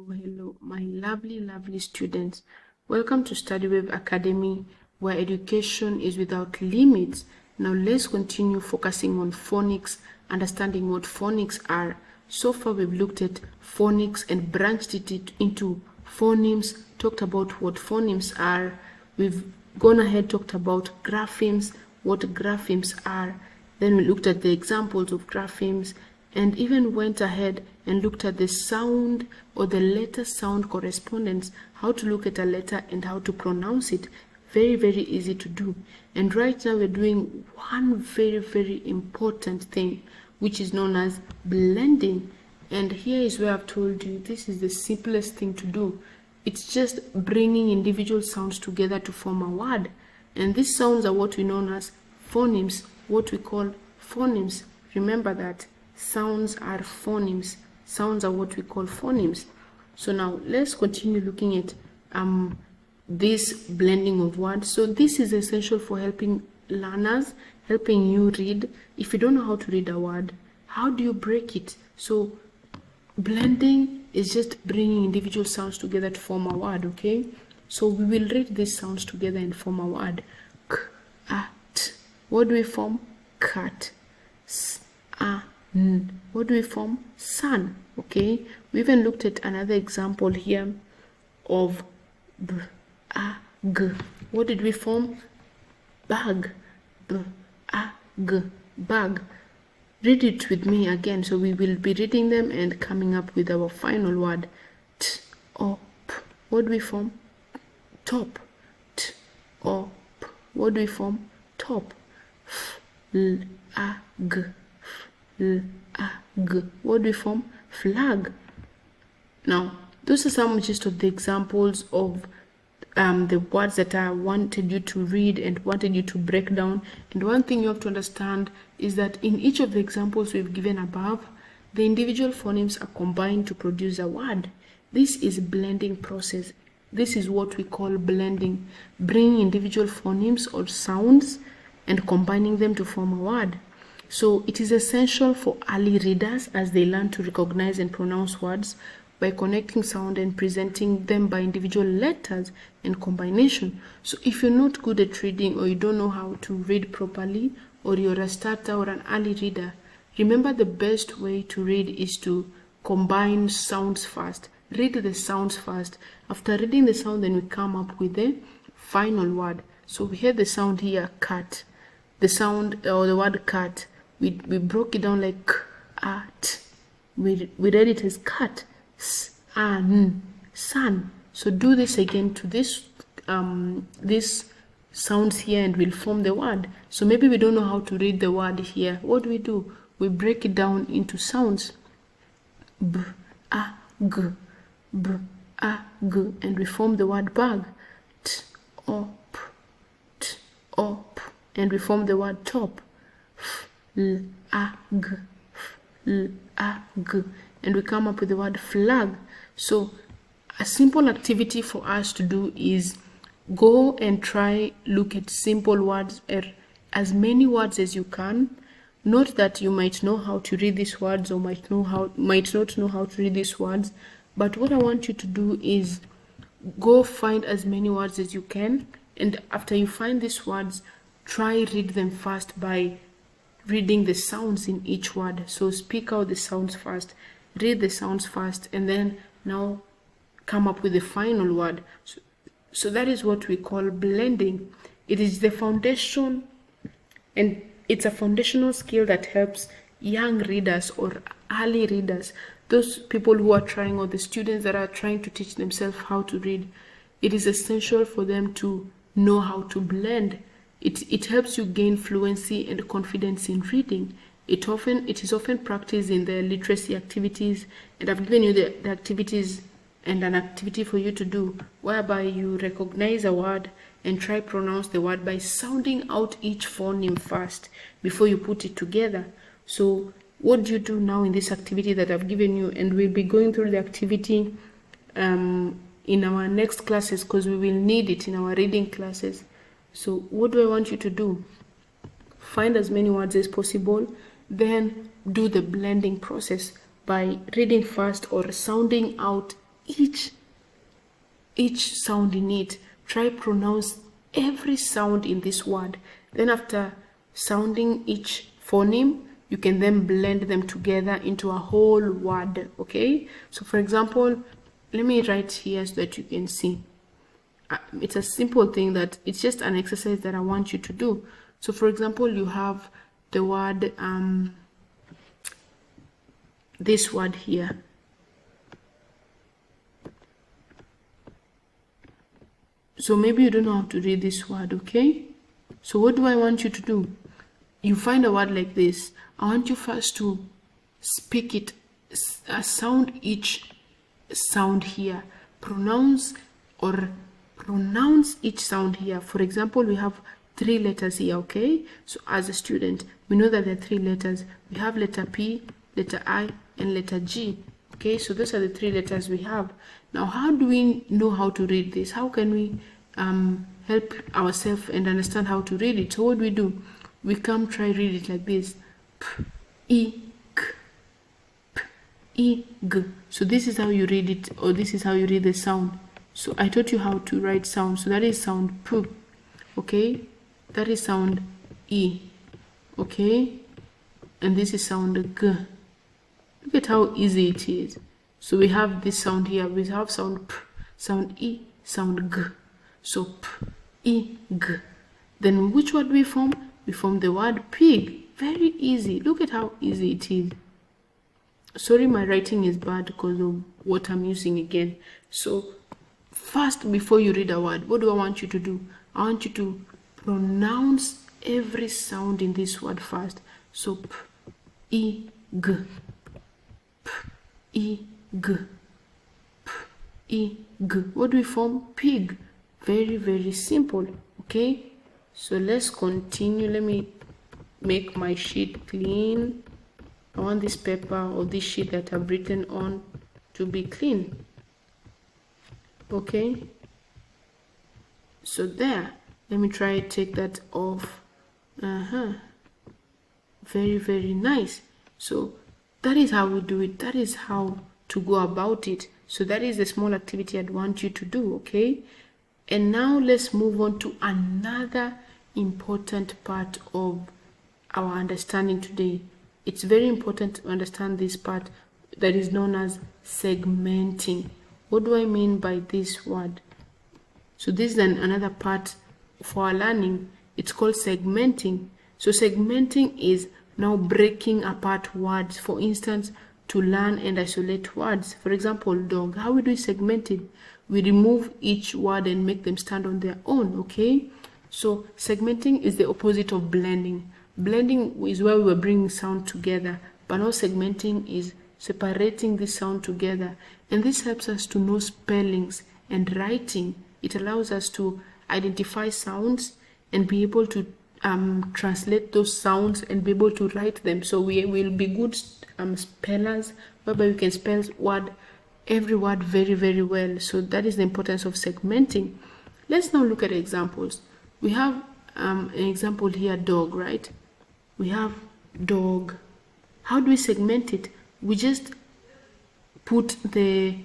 Hello, my lovely students. Welcome to StudyWave Academy, where education is without limits. Now let's continue focusing on phonics, understanding what phonics are. So far we've looked at phonics and branched it into phonemes, talked about what phonemes are. We've gone ahead, talked about graphemes, what graphemes are. Then we looked at the examples of graphemes, and even went ahead and looked at the sound or the letter sound correspondence, how to look at a letter and how to pronounce it. Very easy to do. And right now we're doing one very important thing, which is known as blending. And here is where I've told you this is the simplest thing to do. It's just bringing individual sounds together to form a word. And these sounds are what we know as phonemes, what we call phonemes. Remember that. Sounds are phonemes. Sounds are what we call phonemes. So now let's continue looking at this blending of words. So this is essential for helping learners, helping you read. If you don't know how to read a word, how do you break it? So blending is just bringing individual sounds together to form a word, okay? So we will read these sounds together and form a word. K, a, t. What do we form? Cat. S, a, n. What do we form? Sun. Okay, we even looked at another example here of b, a, g. What did we form? Bag. B, a, g. Bag. Read it with me again. So we will be reading them and coming up with our final word. T, o, p. What do we form? Top. T, o, p. What do we form? Top. F, l, a, g. L, a, g. What do we form? Flag. Now, those are some just of the examples of the words that I wanted you to read and wanted you to break down. And one thing you have to understand is that in each of the examples we've given above, the individual phonemes are combined to produce a word. This is blending process. This is what we call blending, bringing individual phonemes or sounds and combining them to form a word. So it is essential for early readers as they learn to recognize and pronounce words by connecting sound and presenting them by individual letters and combination. So if you're not good at reading or you don't know how to read properly, or you're a starter or an early reader, remember the best way to read is to combine sounds first. Read the sounds first. After reading the sound, then we come up with the final word. So we hear the sound here, cat. The sound or the word cat. We broke it down like k, a, t. We read it as cat. S, a, n, sun. So do this again to this sounds here and we'll form the word. So maybe we don't know how to read the word here. What do? We break it down into sounds. B, a, g. B, a, g. And we form the word bag. T, o, p. T, o, p. And we form the word top. F, l, a, g. F, l, a, g. And we come up with the word flag. So a simple activity for us to do is go and try look at simple words, as many words as you can. Not that you might know how to read these words or might not know how to read these words, but what I want you to do is go find as many words as you can, and after you find these words, try read them first by reading the sounds in each word. So speak out the sounds first, read the sounds first, and then now come up with the final word. So that is what we call blending. It is the foundation, and it's a foundational skill that helps young readers or early readers, those people who are trying, or the students that are trying to teach themselves how to read. It is essential for them to know how to blend. It helps you gain fluency and confidence in reading. It is often practiced in the literacy activities, and I've given you the activities and an activity for you to do, whereby you recognize a word and try pronounce the word by sounding out each phoneme first before you put it together. So what do you do now in this activity that I've given you? And we'll be going through the activity in our next classes, because we will need it in our reading classes. So what do I want you to do? Find as many words as possible, then do the blending process by reading first or sounding out each sound in it. Try pronounce every sound in this word. Then after sounding each phoneme, you can then blend them together into a whole word. Okay, so for example, let me write here so that you can see. It's a simple thing that it's just an exercise that I want you to do. So for example, you have the word this word here. So maybe you don't know how to read this word, okay? So what do I want you to do? You find a word like this. I want you first to speak it, sound each sound here. Pronounce each sound here. For example, we have 3 letters here, okay? So as a student, we know that there are 3 letters. We have letter P, letter I, and letter G. Okay, so those are the 3 letters we have. Now, how do we know how to read this? How can we help ourselves and understand how to read it? So what do? We come try read it like this. P, I, K. P, I, G. So this is how you read it, or this is how you read the sound. So I taught you how to write sound. So that is sound P. Okay, that is sound E. Okay, and this is sound G. Look at how easy it is. So we have this sound here. We have sound P, sound E, sound G. So P, I, G. Then which word we form? We form the word pig. Very easy. Look at how easy it is. Sorry, my writing is bad because of what I'm using again. So first, before you read a word, what do I want you to do? I want you to pronounce every sound in this word first. So P, I, G. P, I, G. P, I, G. What do we form? Pig. Very, very simple. Okay, so let's continue. Let me make my sheet clean. I want this paper or this sheet that I've written on to be clean. Okay, so there, let me try to take that off. Very, very nice. So that is how we do it. That is how to go about it. So that is the small activity I'd want you to do. Okay, and now let's move on to another important part of our understanding today. It's very important to understand this part that is known as segmenting. What do I mean by this word? So this is another part for our learning. It's called segmenting. So segmenting is now breaking apart words. For instance, to learn and isolate words. For example, dog. How we do segment it? We remove each word and make them stand on their own, okay? So segmenting is the opposite of blending. Blending is where we were bringing sound together, but now segmenting is separating this sound together. And this helps us to know spellings and writing. It allows us to identify sounds and be able to translate those sounds and be able to write them. So we will be good spellers, whereby we can spell every word very, very well. So that is the importance of segmenting. Let's now look at examples. We have an example here, dog, right? We have dog. How do we segment it? We just put the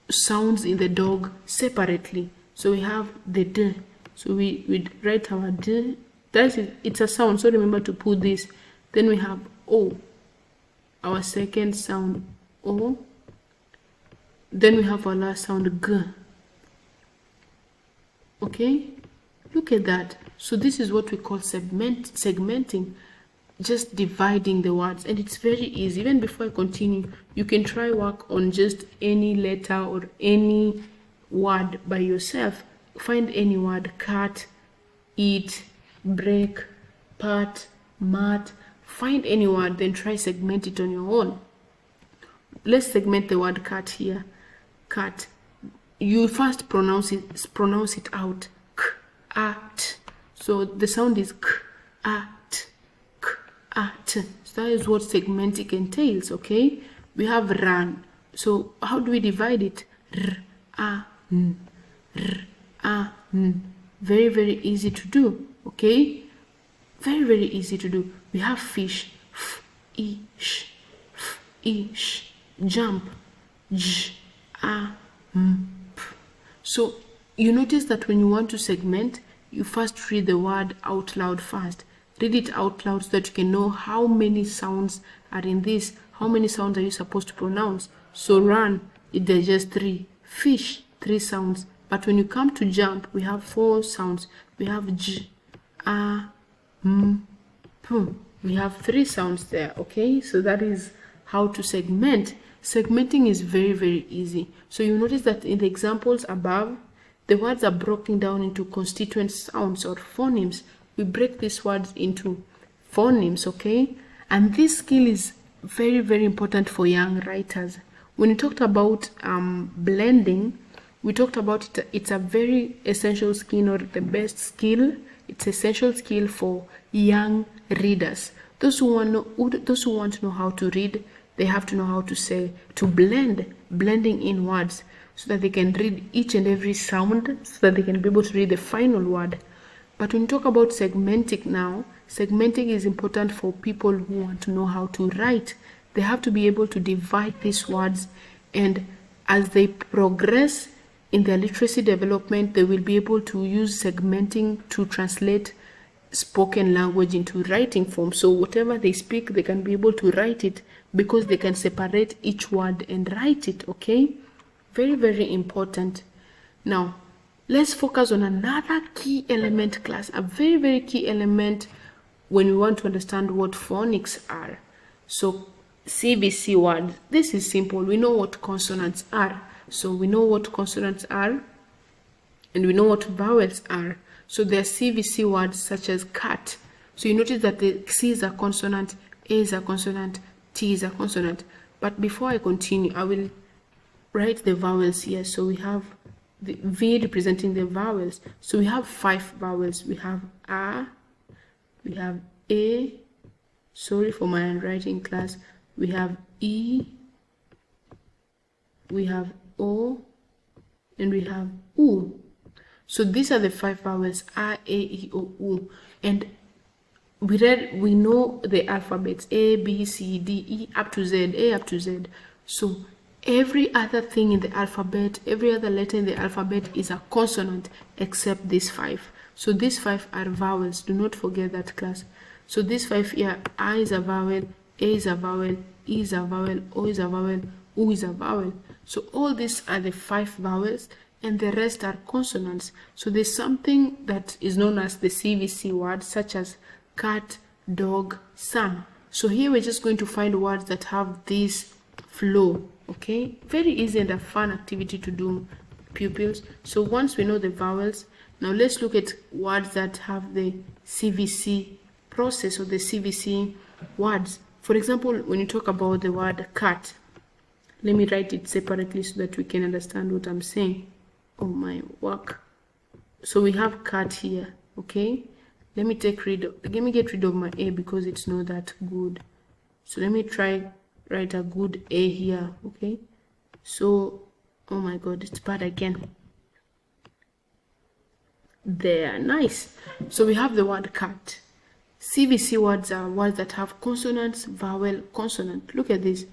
sounds in the dog separately. So we have the D. So we write our D. It's a sound, so remember to put this. Then we have O, our second sound, O. Then we have our last sound, G. Okay, look at that. So this is what we call segmenting, just dividing the words. And it's very easy. Even before I continue, you can try work on just any letter or any word by yourself. Find any word: cat, eat, break, part, mat. Find any word, then try segment it on your own. Let's segment the word cat here. Cat. You first pronounce it out. K, at. So the sound is k, at, k, at. So that is what segmenting entails, okay? We have run. So how do we divide it? R, a, n, r, a, n. Very, very easy to do, okay? Very, very easy to do. We have fish. F, ish, f, ish. Jump. J, a, So you notice that when you want to segment, you first read the word out loud first. Read it out loud so that you can know how many sounds are in this. How many sounds are you supposed to pronounce? So run, there's just 3. Fish, 3 sounds. But when you come to jump, we have 4 sounds. We have J, A, M, P. We have 3 sounds there, okay? So that is how to segment. Segmenting is very, very easy. So you notice that in the examples above, the words are broken down into constituent sounds or phonemes. We break these words into phonemes, okay? And this skill is very, very important for young writers. When we talked about blending, we talked about it's a very essential skill, or the best skill. It's essential skill for young readers. Those who want to know how to read, they have to know how to say, to blending in words, so that they can read each and every sound, so that they can be able to read the final word. But when we talk about segmenting now, segmenting is important for people who want to know how to write. They have to be able to divide these words, and as they progress in their literacy development, they will be able to use segmenting to translate spoken language into writing form. So whatever they speak, they can be able to write it because they can separate each word and write it, okay? Very, very important. Now, let's focus on another key element, class, a very, very key element when we want to understand what phonics are. So CVC words, this is simple. We know what consonants are. So we know what consonants are, and we know what vowels are. So there are CVC words such as cat. So you notice that the C is a consonant, A is a consonant, T is a consonant. But before I continue, I will write the vowels here. So we have the V representing the vowels. So we have 5 vowels. We have A, we have A, sorry for my handwriting, class. We have E, we have O, and we have U. So these are the 5 vowels, A, E, O, U. And we know the alphabets, A, B, C, D, E, up to Z, A up to Z. So every other thing in the alphabet, every other letter in the alphabet is a consonant except these 5. So these 5 are vowels. Do not forget that, class. So these 5 here, A is a vowel, A is a vowel, E is a vowel, O is a vowel, U is a vowel. So all these are the 5 vowels, and the rest are consonants. So there's something that is known as the CVC words, such as cat, dog, sun. So here we're just going to find words that have this flow, okay? Very easy and a fun activity to do, pupils. So once we know the vowels, now let's look at words that have the CVC process, or the CVC words. For example, when you talk about the word cat, let me write it separately so that we can understand what I'm saying. Oh, my work. So we have cat here, okay? Let me get rid of my A because it's not that good. So let me write a good A here, okay? So, oh my God, it's bad again. There, nice. So we have the word cat. CVC words are words that have consonants, vowel, consonant. Look at this.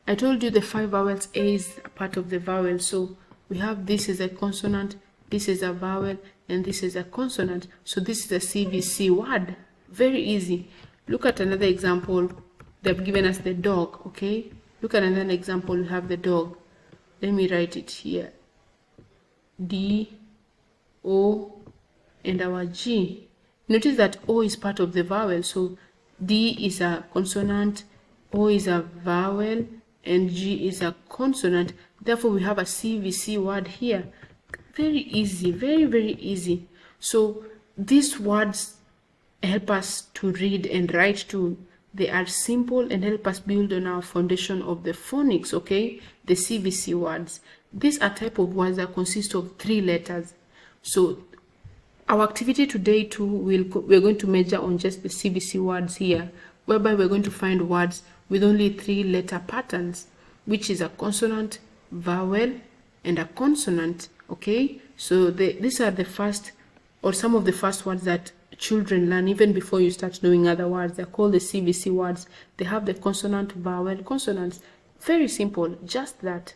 I told you the 5 vowels, A is a part of the vowel. So we have this is a consonant, this is a vowel, and this is a consonant. So this is a CVC word. Very easy. Look at another example. They've given us the dog, okay? Look at another example. We have the dog. Let me write it here. D, O, and our G. Notice that O is part of the vowel. So D is a consonant, O is a vowel, and G is a consonant. Therefore, we have a CVC word here. Very easy, very, very easy. So these words help us to read and write too. They are simple and help us build on our foundation of the phonics, okay? The CVC words. These are type of words that consist of 3 letters. So our activity today too, we're going to measure on just the CVC words here, whereby we're going to find words with only 3 letter patterns, which is a consonant, vowel, and a consonant, okay? So these are the first, or some of the first words that children learn even before you start knowing other words. They're called the CVC words. They have the consonant, vowel, consonants. Very simple, just that.